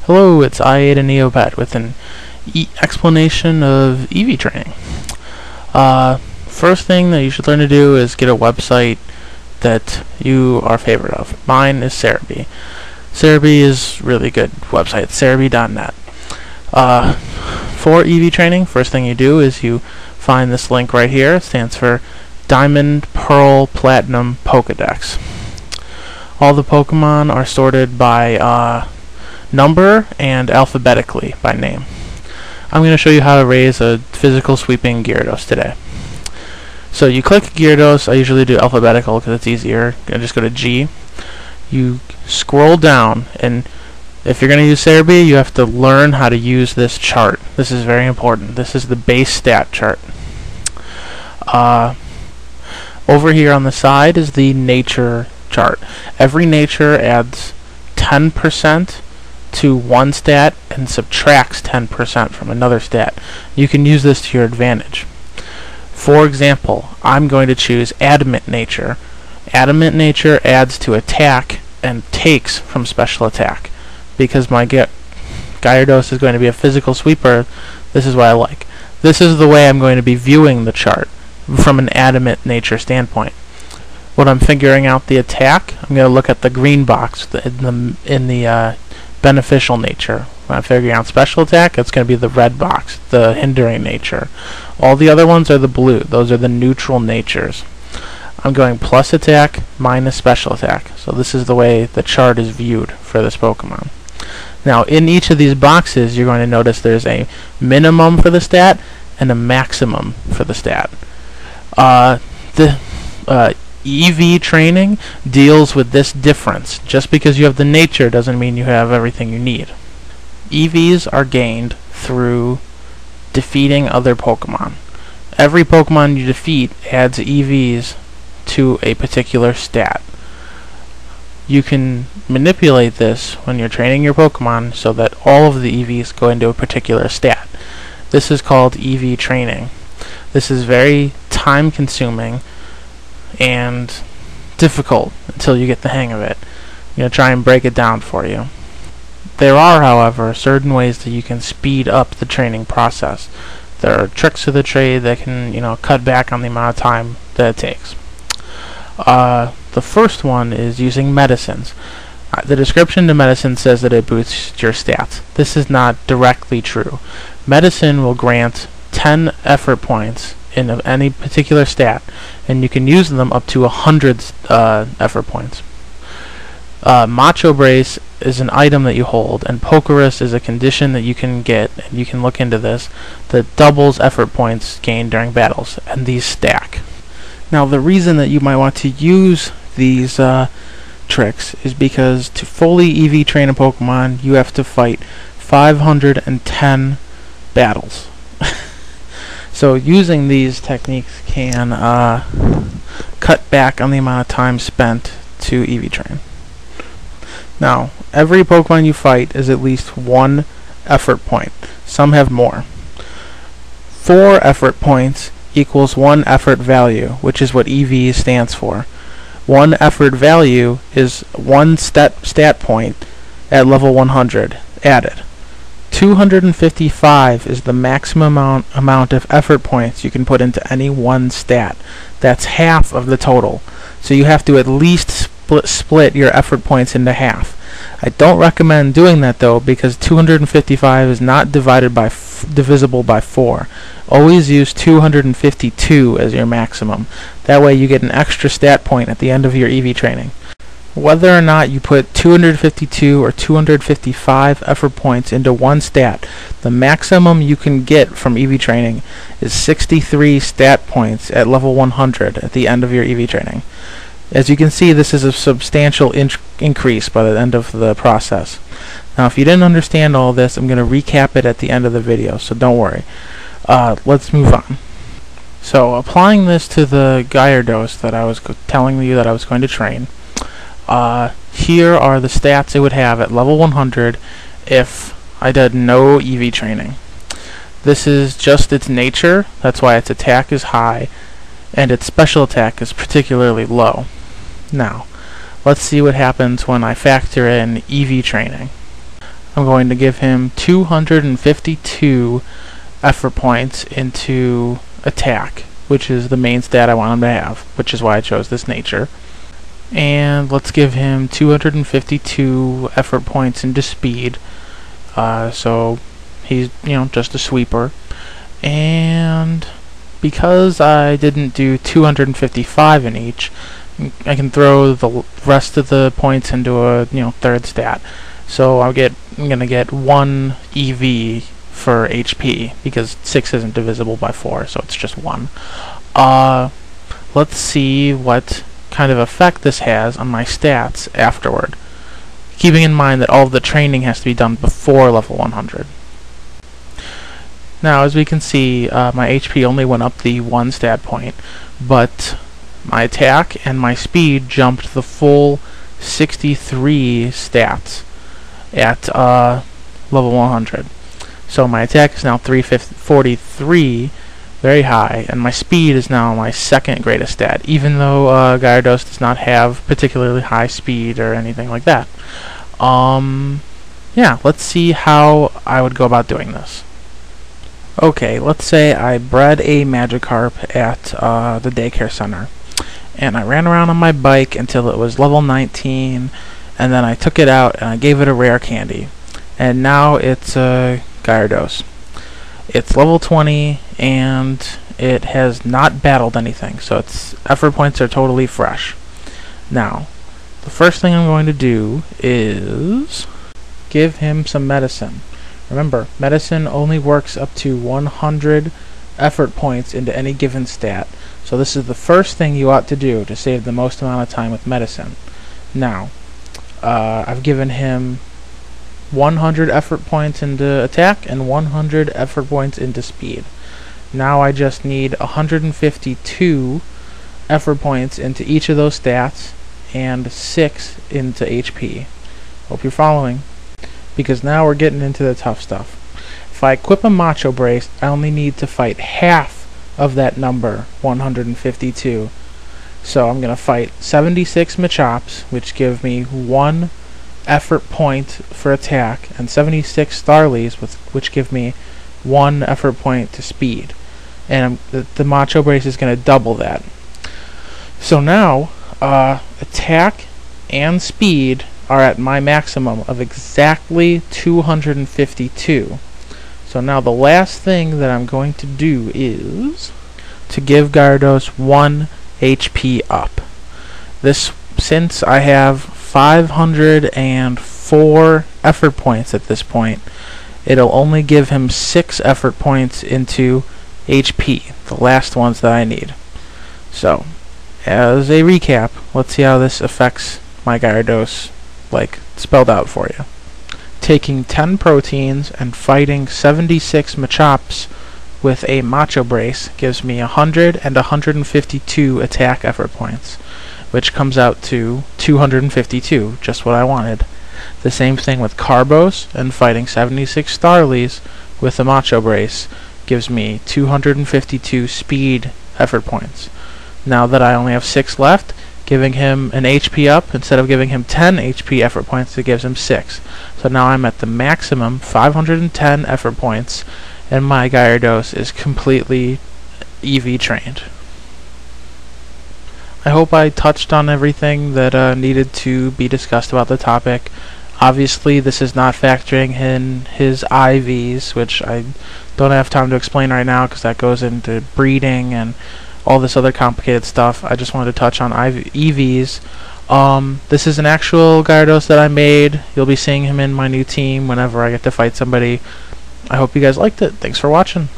Hello, it's IaTeAnEoPeT with an explanation of EV training. First thing that you should learn to do is get a website that you are favorite of. Mine is Serebii. Serebii is really good website, Serebii.net. For EV training, first thing you do is you find this link right here. It stands for Diamond, Pearl, Platinum, Pokedex. All the Pokemon are sorted by number and alphabetically by name. I'm going to show you how to raise a physical sweeping Gyarados today. So you click Gyarados. I usually do alphabetical because it's easier. I just go to G. You scroll down, and if you're going to use Serebii, you have to learn how to use this chart. This is very important. This is the base stat chart. Over here on the side is the nature chart. Every nature adds 10% to one stat and subtracts 10% from another stat. You can use this to your advantage. For example, I'm going to choose Adamant Nature. Adamant Nature adds to attack and takes from special attack. Because my Gyarados is going to be a physical sweeper, this is what I like. This is the way I'm going to be viewing the chart from an Adamant Nature standpoint. When I'm figuring out the attack, I'm going to look at the green box in the beneficial nature. When I'm figuring out special attack, it's going to be the red box, the hindering nature. All the other ones are the blue. Those are the neutral natures. I'm going plus attack, minus special attack. So this is the way the chart is viewed for this Pokemon. Now, in each of these boxes, you're going to notice there's a minimum for the stat and a maximum for the stat. EV training deals with this difference. Just because you have the nature doesn't mean you have everything you need. EVs are gained through defeating other Pokemon. Every Pokemon you defeat adds EVs to a particular stat. You can manipulate this when you're training your Pokemon so that all of the EVs go into a particular stat. This is called EV training. This is very time consuming and difficult until you get the hang of it. I'm going to try and break it down for you. There are, however, certain ways that you can speed up the training process. There are tricks of the trade that can, cut back on the amount of time that it takes. The first one is using medicines. The description to medicine says that it boosts your stats. This is not directly true. Medicine will grant 10 effort points in any particular stat, and you can use them up to 100 effort points. Macho Brace is an item that you hold, and Pokerus is a condition that you can get, and you can look into this, that doubles effort points gained during battles, and these stack. Now, the reason that you might want to use these tricks is because to fully EV train a Pokemon, you have to fight 510 battles. So using these techniques can cut back on the amount of time spent to EV train. Now, every Pokemon you fight is at least 1 effort point. Some have more. 4 effort points equals 1 effort value, which is what EV stands for. 1 effort value is 1 stat point at level 100 added. 255 is the maximum amount of effort points you can put into any one stat. That's half of the total. So you have to at least split your effort points into half. I don't recommend doing that though, because 255 is not divisible by 4. Always use 252 as your maximum. That way you get an extra stat point at the end of your EV training. Whether or not you put 252 or 255 effort points into one stat, the maximum you can get from EV training is 63 stat points at level 100 at the end of your EV training. As you can see, this is a substantial increase by the end of the process. Now, if you didn't understand all this, I'm going to recap it at the end of the video, so don't worry. Let's move on. So, applying this to the Gyarados that I was telling you that I was going to train, here are the stats it would have at level 100 if I did no EV training. This is just its nature, that's why its attack is high, and its special attack is particularly low. Now, let's see what happens when I factor in EV training. I'm going to give him 252 effort points into attack, which is the main stat I want him to have, which is why I chose this nature. And let's give him 252 effort points into speed, so he's, just a sweeper. And because I didn't do 255 in each, I can throw the rest of the points into a third stat. So I'm gonna get 1 EV for HP because 6 isn't divisible by 4, so it's just 1. Let's see what kind of effect this has on my stats afterward, keeping in mind that all of the training has to be done before level 100. Now, as we can see, my HP only went up the 1 stat point, but my attack and my speed jumped the full 63 stats at level 100. So my attack is now 343, very high, and my speed is now my second greatest stat, even though Gyarados does not have particularly high speed or anything like that. Yeah, let's see how I would go about doing this. Okay, let's say I bred a Magikarp at the daycare center, and I ran around on my bike until it was level 19, and then I took it out and I gave it a rare candy, and now it's a Gyarados. It's level 20 and it has not battled anything, so its effort points are totally fresh. Now, the first thing I'm going to do is give him some medicine. Remember, medicine only works up to 100 effort points into any given stat, so this is the first thing you ought to do to save the most amount of time with medicine. Now, I've given him 100 effort points into attack and 100 effort points into speed. Now I just need 152 effort points into each of those stats and 6 into HP. Hope you're following, because now we're getting into the tough stuff. If I equip a Macho Brace, I only need to fight half of that number, 152. So I'm going to fight 76 Machops, which give me 1 effort point for attack, and 76 Starlies, which give me 1 effort point to speed. And the Macho Brace is going to double that. So now, attack and speed are at my maximum of exactly 252. So now the last thing that I'm going to do is to give Gyarados 1 HP up. Since I have 504 effort points at this point, it'll only give him 6 effort points into HP, the last ones that I need. So, as a recap, let's see how this affects my Gyarados, like spelled out for you. Taking 10 proteins and fighting 76 Machops with a Macho Brace gives me 100 and 152 attack effort points, which comes out to 252, just what I wanted. The same thing with Carbos, and fighting 76 Starlies with a Macho Brace gives me 252 speed effort points. Now that I only have 6 left, giving him an HP up, instead of giving him 10 HP effort points, it gives him 6. So now I'm at the maximum 510 effort points, and my Gyarados is completely EV trained. I hope I touched on everything that needed to be discussed about the topic. Obviously, this is not factoring in his IVs, which I don't have time to explain right now because that goes into breeding and all this other complicated stuff. I just wanted to touch on EVs. This is an actual Gyarados that I made. You'll be seeing him in my new team whenever I get to fight somebody. I hope you guys liked it. Thanks for watching.